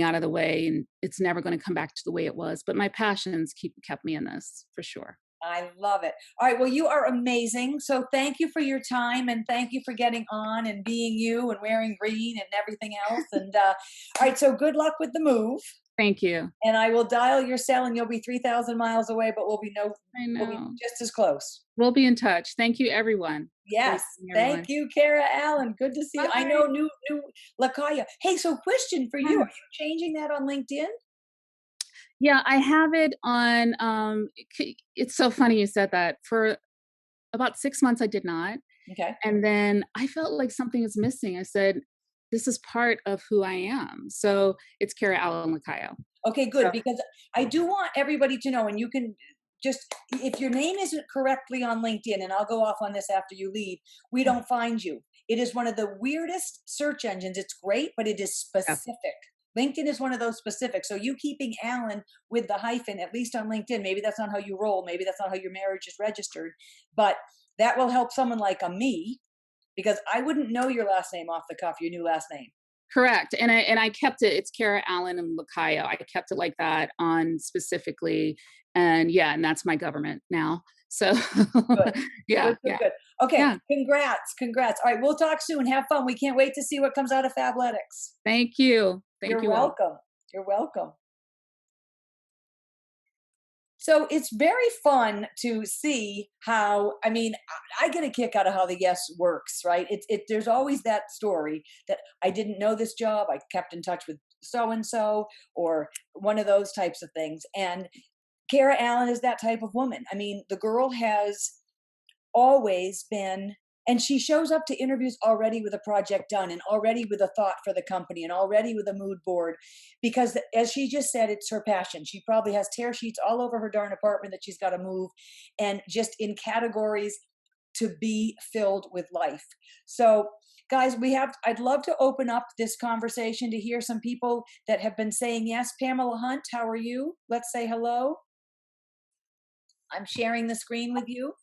out of the way and it's never going to come back to the way it was. But my passions kept me in this for sure. I love it. All right. Well, you are amazing. So thank you for your time, and thank you for getting on and being you and wearing green and everything else. And all right. So good luck with the move. Thank you. And I will dial your cell, and you'll be 3,000 miles away, but I we'll be know. just as close. We'll be in touch. Thank you, everyone. Great Yes. seeing Thank everyone. you, Kara Allen. Good to see you. I Bye. know new Lakaya. Hey, so question for you. Are you changing that on LinkedIn? Yeah, I have it on, it's so funny you said that. For about 6 months, I did not, Okay. and then I felt like something is missing. I said, "This is part of who I am." So, it's Kara Allen Lacayo. Okay, So good, because I do want everybody to know, and you can just, if your name isn't correctly on LinkedIn, and I'll go off on this after you leave, we don't find you. It is one of the weirdest search engines. It's great, but it is yeah, specific. LinkedIn is one of those specific. So you keeping Allen with the hyphen, at least on LinkedIn, maybe that's not how you roll. Maybe that's not how your marriage is registered, but that will help someone like a me, because I wouldn't know your last name off the cuff, your new last name. correct, and I kept it. It's Kara Allen and Lacayo. I kept it like that on specifically, and yeah, and that's my government now. So, Good. yeah, Good, good, yeah, good. Okay, yeah. congrats, congrats. All right, we'll talk soon. Have fun. We can't wait to see what comes out of Fabletics. Thank you. Thank You're you all. welcome. You're welcome. So it's very fun to see how, I mean, I get a kick out of how the yes works, right? There's always that story that I didn't know this job, I kept in touch with so and so, or one of those types of things. And Kara Allen is that type of woman. I mean, the girl has always been, and she shows up to interviews already with a project done, and already with a thought for the company, and already with a mood board, because as she just said, it's her passion. She probably has tear sheets all over her darn apartment that she's got to move, and just in categories to be filled with life. So guys, I'd love to open up this conversation to hear some people that have been saying yes. Pamela Hunt, how are you? Let's say hello. I'm sharing the screen with you.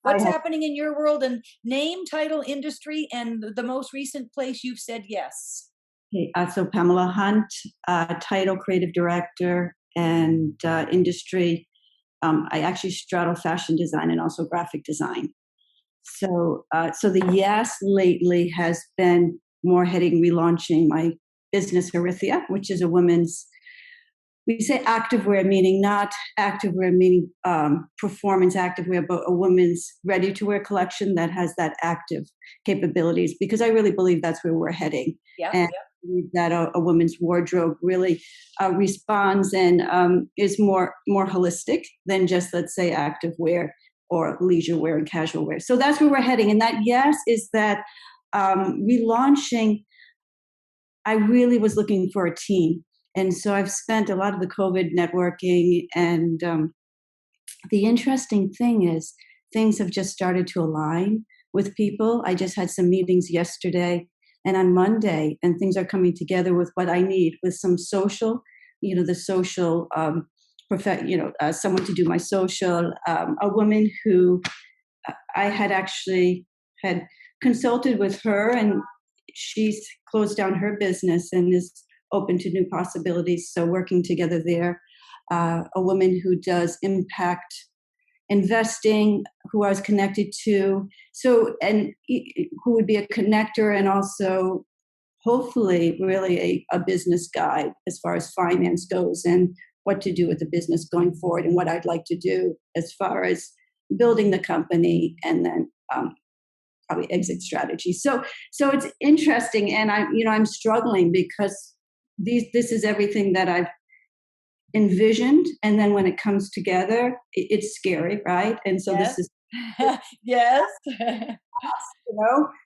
I What's have happening in your world, and name, title, industry, and the most recent place you've said yes. so Pamela Hunt, title creative director and industry. I actually straddle fashion design and also graphic design. So the yes lately has been more heading relaunching my business Herithia, which is a women's, we say activewear, meaning not activewear, meaning performance activewear, but a women's ready-to-wear collection that has that active capabilities. Because I really believe that's where we're heading, Yeah, and yeah. I believe that a woman's wardrobe really responds and is more holistic than just, let's say, activewear or leisure wear and casual wear. So that's where we're heading, and that yes is that relaunching. I really was looking for a team. And so I've spent a lot of the COVID networking. And the interesting thing is, things have just started to align with people. I just had some meetings yesterday and on Monday, and things are coming together with what I need, with some social, the social, someone to do my social, a woman who I had actually had consulted with her, and she's closed down her business and is open to new possibilities. So working together there, a woman who does impact investing, who I was connected to. So, and who would be a connector and also hopefully really a business guide as far as finance goes, and what to do with the business going forward, and what I'd like to do as far as building the company, and then probably exit strategy. So it's interesting, and I'm struggling because this is everything that I've envisioned, and then when it comes together, it's scary, right? And so Yes. this is Yes.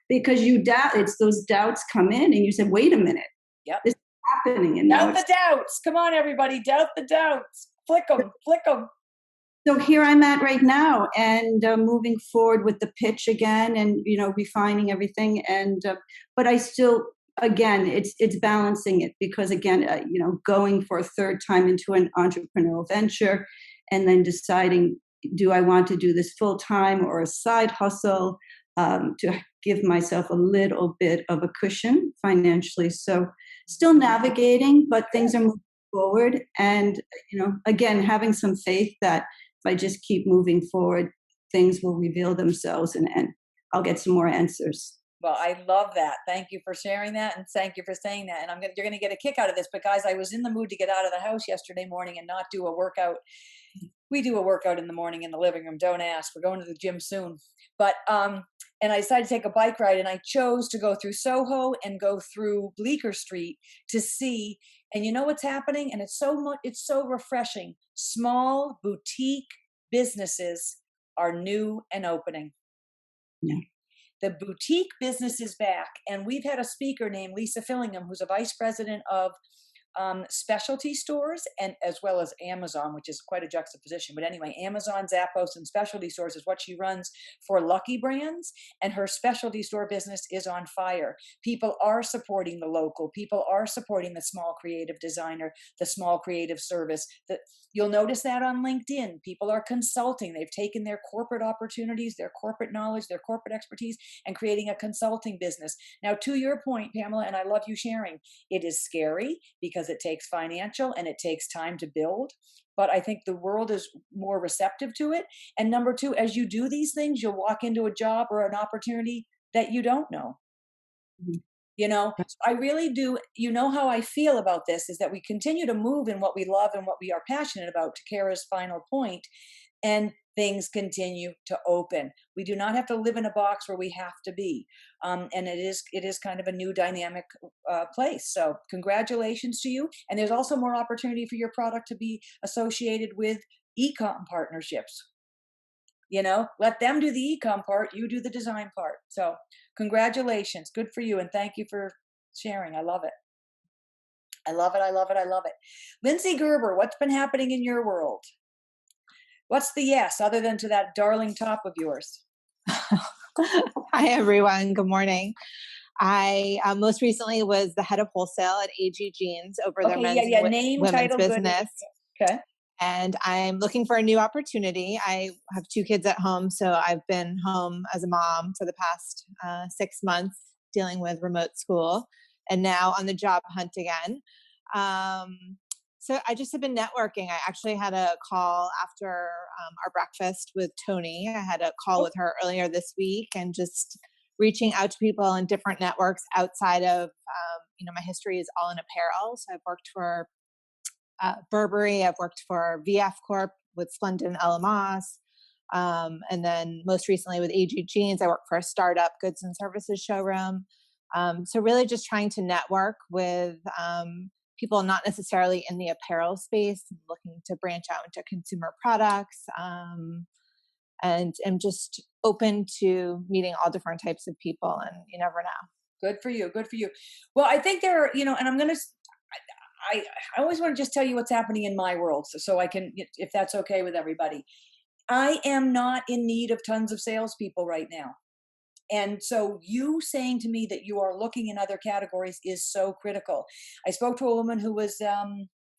because you doubt. It's those doubts come in, and you say, "Wait a minute, Yep. this is happening," and now Doubt the doubts. Come on, everybody. Doubt the doubts. Flick them. Flick them. So here I'm at right now, and moving forward with the pitch again, and refining everything. And but I still, again, it's balancing it, because again, going for a third time into an entrepreneurial venture, and then deciding, do I want to do this full time or a side hustle, to give myself a little bit of a cushion financially. So still navigating, but things are moving forward, and again, having some faith that if I just keep moving forward, things will reveal themselves, and I'll get some more answers. Well, I love that. Thank you for sharing that, and thank you for saying that. And you're going to get a kick out of this. But guys, I was in the mood to get out of the house yesterday morning and not do a workout. We do a workout in the morning in the living room. Don't ask. We're going to the gym soon. But and I decided to take a bike ride, and I chose to go through Soho and go through Bleecker Street to see. And you know what's happening? And it's so refreshing. Small boutique businesses are new and opening. Yeah. The boutique business is back. And we've had a speaker named Lisa Fillingham, who's a vice president of specialty stores, and as well as Amazon, which is quite a juxtaposition. But anyway, Amazon, Zappos, and specialty stores is what she runs for Lucky Brands, and her specialty store business is on fire. People are supporting the local. People are supporting the small creative designer, the small creative service. You'll notice that on LinkedIn. People are consulting. They've taken their corporate opportunities, their corporate knowledge, their corporate expertise, and creating a consulting business. Now, to your point, Pamela, and I love you sharing, it is scary because it takes financial and it takes time to build. But I think the world is more receptive to it. And number two, as you do these things, you'll walk into a job or an opportunity that you don't know. Mhm. So I really do. You know how I feel about this is that we continue to move in what we love and what we are passionate about, to Kara's final point, and things continue to open. We do not have to live in a box where we have to be. And it is kind of a new dynamic place. So congratulations to you. And there's also more opportunity for your product to be associated with e-com partnerships. Let them do the e-com part, you do the design part. So congratulations, good for you, and thank you for sharing. I love it. I love it. I love it. I love it. Lindsay Gerber, what's been happening in your world? What's the yes, other than to that darling top of yours? Hi, everyone. Good morning. I most recently was the head of wholesale at AG Jeans over their Okay, men's yeah. and Name, women's title, good. business. Okay. And I'm looking for a new opportunity. I have 2 kids at home, so I've been home as a mom for the past 6 months dealing with remote school, and now on the job hunt again. So I just have been networking. I actually had a call after our breakfast with Tony. I had a call with her earlier this week, and just reaching out to people in different networks outside of, my history is all in apparel. So I've worked for Burberry. I've worked for VF Corp with Splendid and Ella Moss. And then most recently with AG Jeans, I worked for a startup goods and services showroom. So really just trying to network with people not necessarily in the apparel space, looking to branch out into consumer products, and am just open to meeting all different types of people, and you never know. Good for you. Good for you. Well, I think there are, and I'm going to, I always want to just tell you what's happening in my world, so I can, if that's okay with everybody. I am not in need of tons of salespeople right now. And so you saying to me that you are looking in other categories is so critical. I spoke to a woman who was,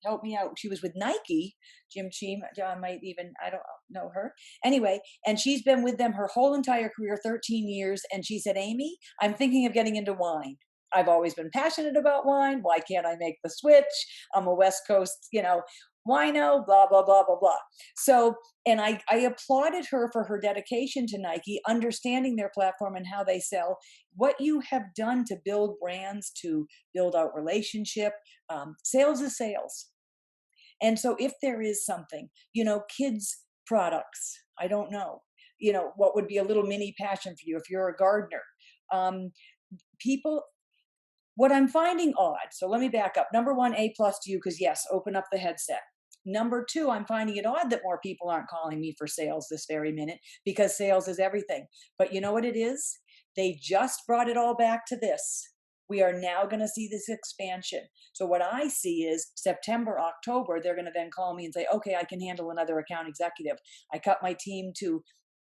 help me out. She was with Nike, Jim Cheam. John might even, I don't know her. Anyway, and she's been with them her whole entire career, 13 years. And she said, Amy, I'm thinking of getting into wine. I've always been passionate about wine. Why can't I make the switch? I'm a West Coast, wino, blah, blah, blah, blah, blah. So, and I applauded her for her dedication to Nike, understanding their platform and how they sell. What you have done to build brands, to build out relationship, sales is sales. And so if there is something, kids products, I don't know, what would be a little mini passion for you if you're a gardener. People, what I'm finding odd, so let me back up. Number one, A+ to you, because yes, open up the headset. Number two, I'm finding it odd that more people aren't calling me for sales this very minute, because sales is everything. But you know what it is? They just brought it all back to this. We are now going to see this expansion. So what I see is September, October, they're going to then call me and say, okay, I can handle another account executive. I cut my team to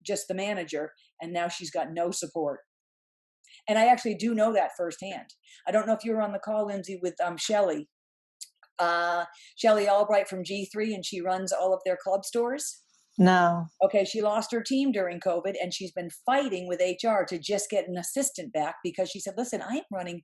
just the manager, and now she's got no support. And I actually do know that firsthand. I don't know if you were on the call, Lindsay, with Shelly Albright from G3, and she runs all of their club stores. No. Okay, she lost her team during COVID, and she's been fighting with HR to just get an assistant back, because she said, listen, I am running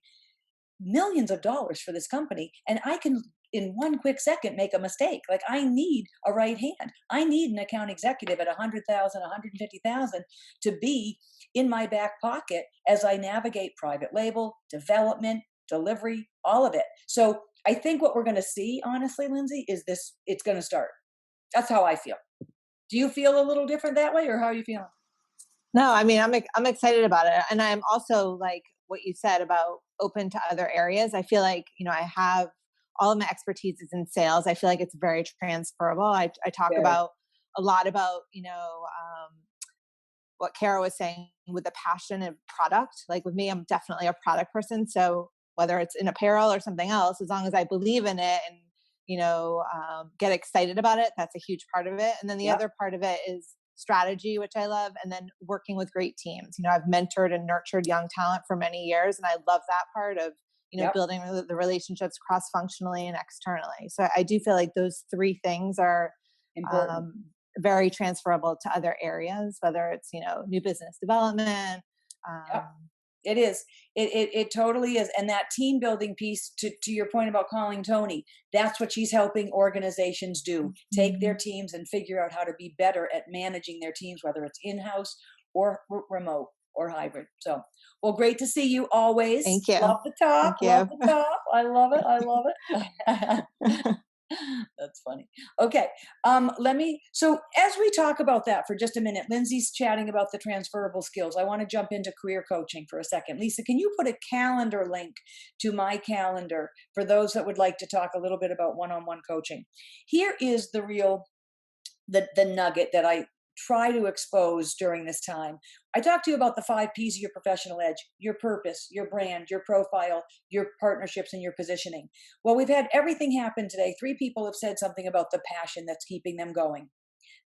millions of dollars for this company, and I can in one quick second make a mistake. Like, I need a right hand. I need an account executive at 100,000, 150,000 to be in my back pocket as I navigate private label, development, delivery, all of it. So I think what we're going to see, honestly, Lindsay, is this, it's going to start. That's how I feel. Do you feel a little different that way, or how are you feeling? No, I mean, I'm excited about it. And I'm also, like what you said about open to other areas. I feel like, I have all of my expertise is in sales. I feel like it's very transferable. I talk about a lot about, what Kara was saying with the passion of product. Like with me, I'm definitely a product person. So whether it's in apparel or something else, as long as I believe in it and, get excited about it, that's a huge part of it. And then the other part of it is strategy, which I love, and then working with great teams. I've mentored and nurtured young talent for many years, and I love that part of, building the relationships cross-functionally and externally. So I do feel like those 3 things are very transferable to other areas, whether it's, new business development. It is. It totally is. And that team building piece, to your point about calling Tony, that's what she's helping organizations do. Take their teams and figure out how to be better at managing their teams, whether it's in-house or remote. or hybrid. So, well, great to see you always. Thank you. Love the top. Thank Love you. the top. I love it. I love it. That's funny. Okay. So as we talk about that for just a minute, Lindsay's chatting about the transferable skills. I want to jump into career coaching for a second. Lisa, can you put a calendar link to my calendar for those that would like to talk a little bit about one-on-one coaching? Here is the nugget that I try to expose during this time. I talked to you about the 5 P's of your professional edge: your purpose, your brand, your profile, your partnerships, and your positioning. Well, we've had everything happen today. 3 people have said something about the passion that's keeping them going.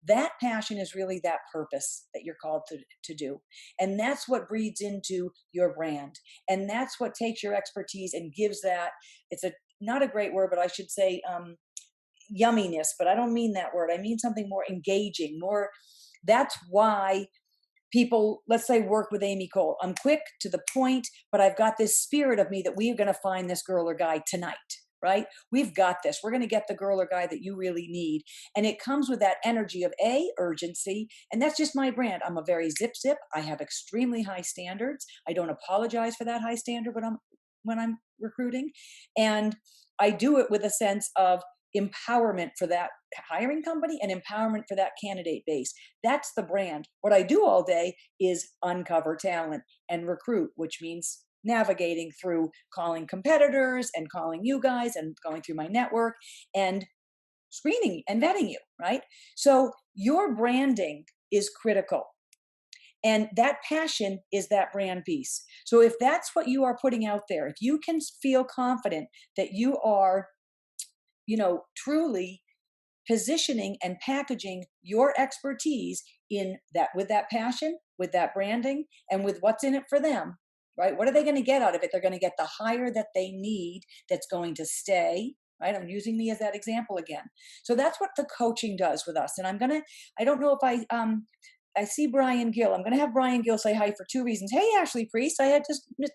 That passion is really that purpose that you're called to do. And that's what breeds into your brand. And that's what takes your expertise and gives that, it's not a great word, but I should say, yumminess, but I don't mean that word. I mean something more engaging, more. That's why people, let's say, work with Amy Cole. I'm quick to the point, but I've got this spirit of me that we are going to find this girl or guy tonight, right? We've got this. We're going to get the girl or guy that you really need. And it comes with that energy of urgency. And that's just my brand. I'm a very zip. I have extremely high standards. I don't apologize for that high standard when I'm recruiting. And I do it with a sense of empowerment for that hiring company and empowerment for that candidate base. That's the brand. What I do all day is uncover talent and recruit, which means navigating through calling competitors and calling you guys and going through my network and screening and vetting you, right? So your branding is critical. And that passion is that brand piece. So if that's what you are putting out there, if you can feel confident that you are, truly positioning and packaging your expertise in that, with that passion, with that branding, and with what's in it for them, right? What are they going to get out of it? They're going to get the hire that they need that's going to stay, right? I'm using me as that example again. So that's what the coaching does with us. And I don't know if I see Brian Gill. I'm going to have Brian Gill say hi for 2 reasons. Hey, Ashley Priest, I had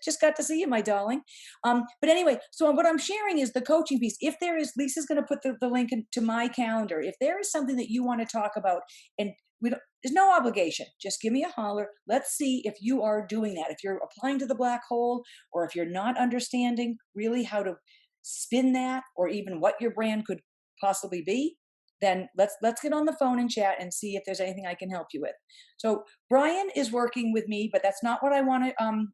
just got to see you, my darling. But anyway, so what I'm sharing is the coaching piece. If there is, Lisa's going to put the link into my calendar. If there is something that you want to talk about, and there's no obligation, just give me a holler. Let's see if you are doing that. If you're applying to the black hole, or if you're not understanding really how to spin that, or even what your brand could possibly be, then let's get on the phone and chat and see if there's anything I can help you with. So Brian is working with me, but that's not what I want to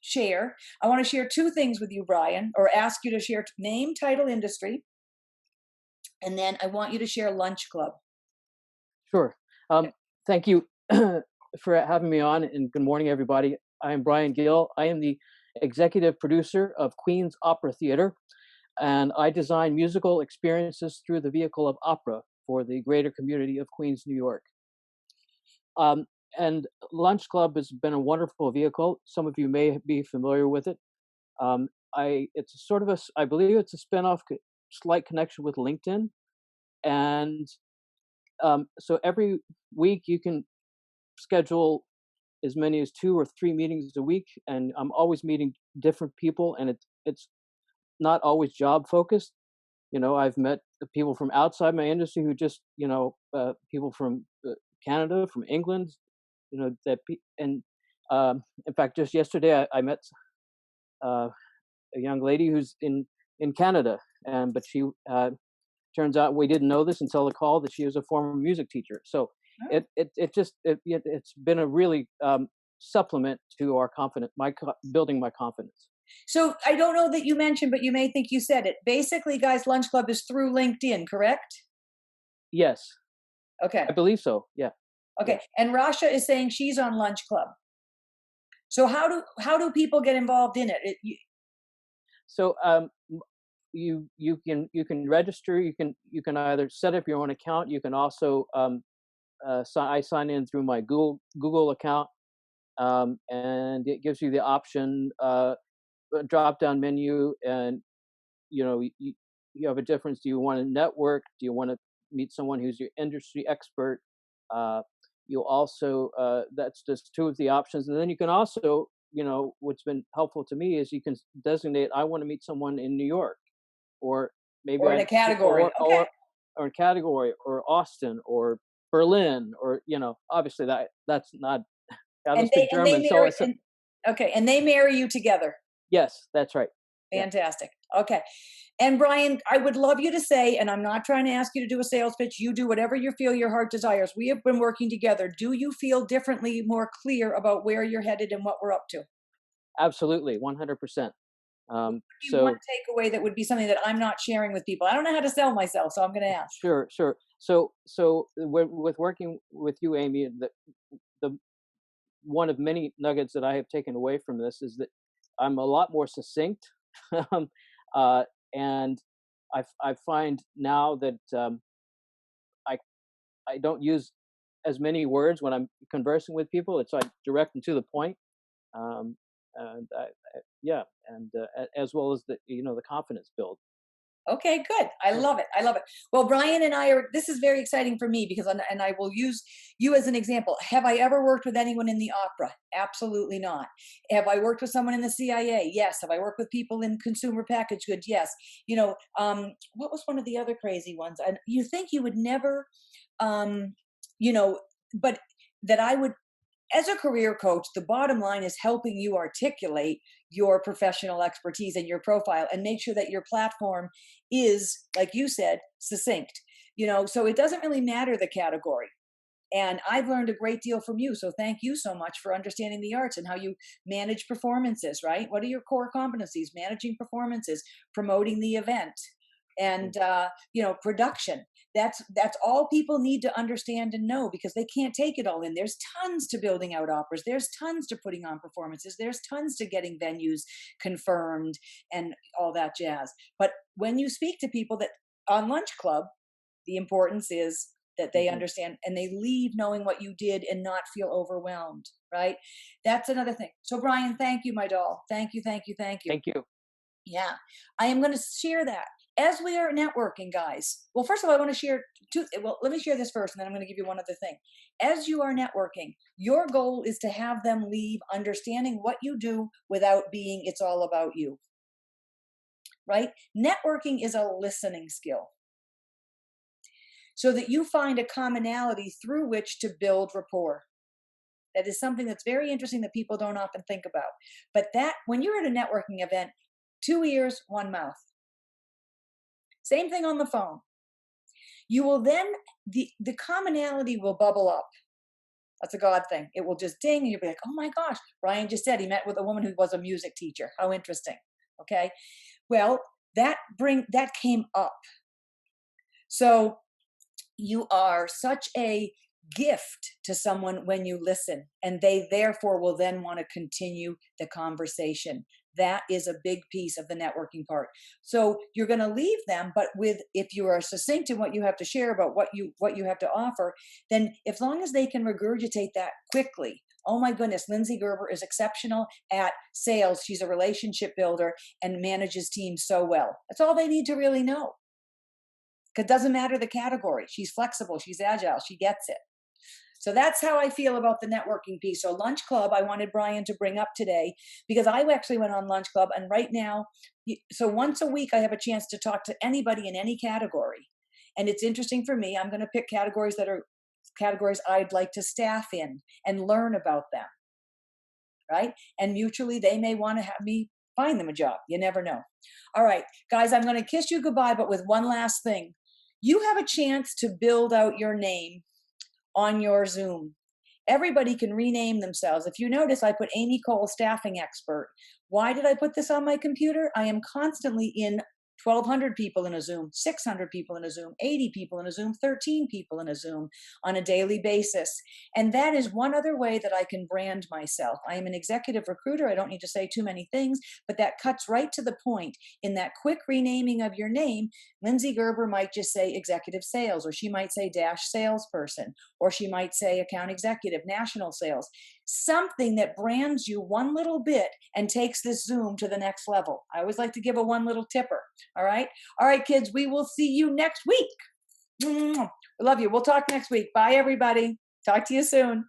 share. I want to share 2 things with you, Brian, or ask you to share name, title, industry, and then I want you to share Lunch Club. Sure. Thank you for having me on, and good morning, everybody. I am Brian Gill. I am the executive producer of Queen's Opera Theater, and I design musical experiences through the vehicle of opera for the greater community of Queens, New York. And Lunch Club has been a wonderful vehicle. Some of you may be familiar with it. It's sort of I believe it's a spinoff, slight connection with LinkedIn. And so every week you can schedule as many as 2 or 3 meetings a week, and I'm always meeting different people, and it's not always job focused. I've met people from outside my industry who just, people from Canada, from England, in fact, just yesterday I met a young lady who's in Canada, but she turns out, we didn't know this until the call, that she was a former music teacher. So it's been a really supplement to our confidence, building my confidence. So I don't know that you mentioned, but you may think you said it. Basically, guys, Lunch Club is through LinkedIn, correct? Yes. Okay. I believe so. Yeah. Okay. And Rasha is saying she's on Lunch Club. So how do people get involved in it? So you can register. You can either set up your own account. You can also I sign in through my Google account, and it gives you the option, a drop down menu, and you have a difference. Do you want to network? Do you want to meet someone who's your industry expert? You also that's just 2 of the options, and then you can also, what's been helpful to me is you can designate, I want to meet someone in New York, or maybe in a category, or a category, or Austin, or Berlin, or obviously that's not I don't speak And they German, so marry, it's and okay, and they marry you together. yes, that's right. Yeah. Fantastic. Okay. And Brian, I would love you to say, and I'm not trying to ask you to do a sales pitch, you do whatever you feel your heart desires. We have been working together. Do you feel differently, more clear about where you're headed and what we're up to? What Absolutely, 100%. do you want So to take away that would be something that I'm not sharing with people? I don't know how to sell myself, so I'm going to ask. sure, sure. So with working with you, Amy, the one of many nuggets that I have taken away from this is that I'm a lot more succinct, um, and I find now that I I don't use as many words when I'm conversing with people. It's like direct and to the point. Um, and yeah, and as well as the confidence build. Okay, good. I Yeah. love it. I love it. Well, Brian and I are, this is very exciting for me because, and I will use you as an example. Have I ever worked with anyone in the opera? Absolutely not. Have I worked with someone in the CIA? Yes. Have I worked with people in consumer packaged goods? Yes. What was one of the other crazy ones? And you think you would never, um, you know, but that I would, as a career coach, the bottom line is helping you articulate your professional expertise and your profile and make sure that your platform is, like you said, succinct. So it doesn't really matter the category. And I've learned a great deal from you. So thank you so much for understanding the arts and how you manage performances, right? What are your core competencies? Managing performances, promoting the event, and production. That's all people need to understand and know, because they can't take it all in. There's tons to building out operas, there's tons to putting on performances, there's tons to getting venues confirmed and all that jazz. But when you speak to people that on Lunch Club, the importance is that they Hmm. understand and they leave knowing what you did and not feel overwhelmed, right? That's another thing. So Brian, thank you, my doll. Thank you, thank you, thank you. Thank you. Yeah, I am going to share that as we are networking, guys. Well, first of all, I want to share two. Well, let me share this first, and then I'm going to give you one other thing. As you are networking, your goal is to have them leave understanding what you do without being, it's all about you, right? Networking is a listening skill, so that you find a commonality through which to build rapport. That is something that's very interesting that people don't often think about. But that, when you're at a networking event, 2 ears, 1 mouth. Same thing on the phone. You will then, the commonality will bubble up. That's a God thing. It will just ding and you'll be like, oh my gosh, Brian just said he met with a woman who was a music teacher. How interesting. Okay. Well, that came up. So you are such a gift to someone when you listen, and they therefore will then want to continue the conversation. That is a big piece of the networking part. So you're going to leave them, but if you are succinct in what you have to share about what you have to offer, then as long as they can regurgitate that quickly. Oh my goodness, Lindsay Gerber is exceptional at sales. She's a relationship builder and manages teams so well. That's all they need to really know. Because it doesn't matter the category. She's flexible, she's agile, she gets it. So that's how I feel about the networking piece. So Lunch Club, I wanted Brian to bring up today, because I actually went on Lunch Club, and right now, so once a week I have a chance to talk to anybody in any category. And it's interesting for me. I'm going to pick categories that are categories I'd like to staff in and learn about them, right? And mutually, they may want to have me find them a job. You never know. All right, guys, I'm going to kiss you goodbye, but with one last thing. You have a chance to build out your name on your Zoom. Everybody can rename themselves. If you notice, I put Amy Cole, staffing expert. Why did I put this on my computer? I am constantly in 1,200 people in a Zoom, 600 people in a Zoom, 80 people in a Zoom, 13 people in a Zoom on a daily basis. And that is one other way that I can brand myself. I am an executive recruiter. I don't need to say too many things, but that cuts right to the point. In that quick renaming of your name, Lindsay Gerber might just say executive sales, or she might say dash salesperson, or she might say account executive, national sales. Something that brands you one little bit and takes this Zoom to the next level. I always like to give a one little tipper. All right. All right, kids, we will see you next week. I love you. We'll talk next week. Bye, everybody. Talk to you soon.